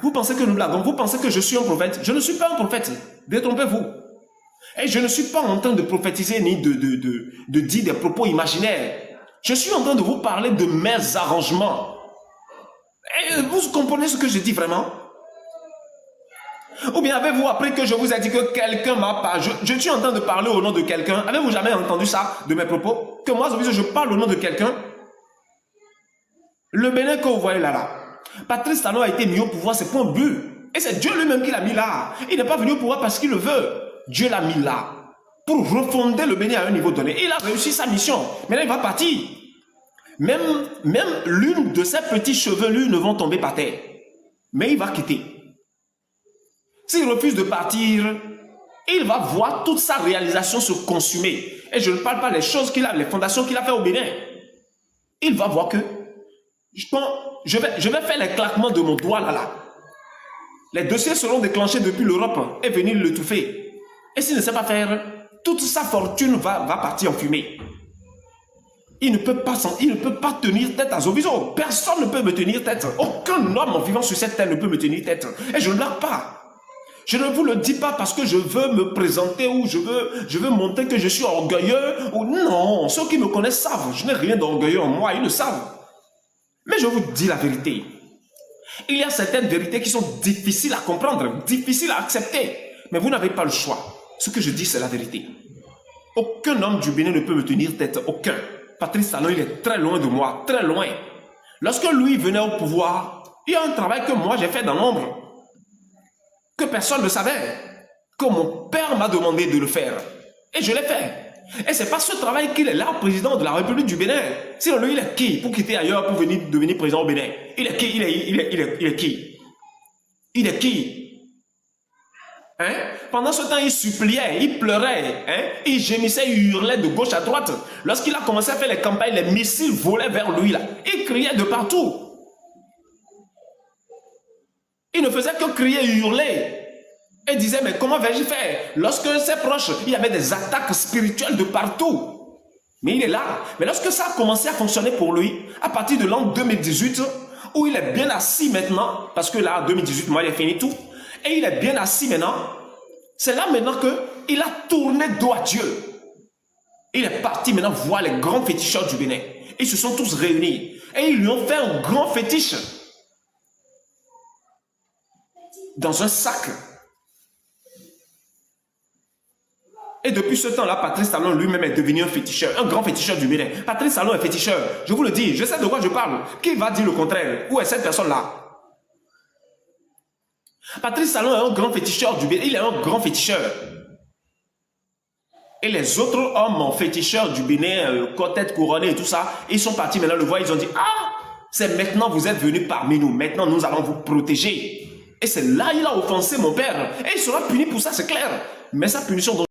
Vous pensez que nous blaguons? Vous pensez que je suis un prophète? Je ne suis pas un prophète. Détrompez-vous. Et je ne suis pas en train de prophétiser ni de dire des propos imaginaires. Je suis en train de vous parler de mes arrangements. Et vous comprenez ce que je dis vraiment? Ou bien avez-vous appris que je vous ai dit que quelqu'un m'a pas... Je suis en train de parler au nom de quelqu'un. Avez-vous jamais entendu ça de mes propos? Que moi, je parle au nom de quelqu'un? Le Bénin que vous voyez là. Patrice Talon a été mis au pouvoir, c'est pour un but. Et c'est Dieu lui-même qui l'a mis là. Il n'est pas venu au pouvoir parce qu'il le veut. Dieu l'a mis là. Pour refonder le Bénin à un niveau donné. Il a réussi sa mission. Maintenant, il va partir. Même l'une de ses petits chevelures ne vont tomber par terre. Mais il va quitter. S'il refuse de partir, il va voir toute sa réalisation se consumer. Et je ne parle pas des choses qu'il a, les fondations qu'il a fait au Bénin. Il va voir que je vais faire les claquements de mon doigt là. Les dossiers seront déclenchés depuis l'Europe et venir le touffer. Et s'il ne sait pas faire, toute sa fortune va partir en fumée. Il ne peut pas tenir tête à Zoviso. Personne ne peut me tenir tête. Aucun homme en vivant sur cette terre ne peut me tenir tête. Et je ne blague pas. Je ne vous le dis pas parce que je veux me présenter ou je veux montrer que je suis orgueilleux. Ou non, ceux qui me connaissent savent. Je n'ai rien d'orgueilleux en moi, ils le savent. Mais je vous dis la vérité. Il y a certaines vérités qui sont difficiles à comprendre, difficiles à accepter. Mais vous n'avez pas le choix. Ce que je dis, c'est la vérité. Aucun homme du Bénin ne peut me tenir tête. Aucun. Patrice Talon, il est très loin de moi, très loin. Lorsque lui venait au pouvoir, il y a un travail que moi j'ai fait dans l'ombre. Que personne ne savait. Que mon père m'a demandé de le faire. Et je l'ai fait. Et c'est pas ce travail qu'il est là, président de la République du Bénin. Sinon, lui, il est qui pour quitter ailleurs, pour venir devenir président au Bénin? Il est qui? Il est qui? Il est qui? Hein? Pendant ce temps, il suppliait, il pleurait, hein? Il gémissait, il hurlait de gauche à droite. Lorsqu'il a commencé à faire les campagnes, les missiles volaient vers lui, là. Il criait de partout. Il ne faisait que crier et hurler. Et disait, mais comment vais-je faire? Lorsque ses proches, il y avait des attaques spirituelles de partout. Mais il est là. Mais lorsque ça a commencé à fonctionner pour lui, à partir de l'an 2018, où il est bien assis maintenant, parce que là, en 2018, moi, il a fini tout, et il est bien assis maintenant, c'est là maintenant qu'il a tourné dos à Dieu. Il est parti maintenant voir les grands féticheurs du Bénin. Ils se sont tous réunis. Et ils lui ont fait un grand fétiche. Dans un sac. Et depuis ce temps-là, Patrice Talon lui-même est devenu un féticheur, un grand féticheur du Bénin. Patrice Talon est féticheur. Je vous le dis, je sais de quoi je parle. Qui va dire le contraire? Où est cette personne-là? Patrice Talon est un grand féticheur du Bénin. Il est un grand féticheur. Et les autres hommes féticheurs du Bénin, tête couronnée et tout ça, ils sont partis maintenant le voir, ils ont dit, ah, c'est maintenant vous êtes venus parmi nous. Maintenant, nous allons vous protéger. Et c'est là il a offensé mon père. Et il sera puni pour ça, c'est clair. Mais sa punition...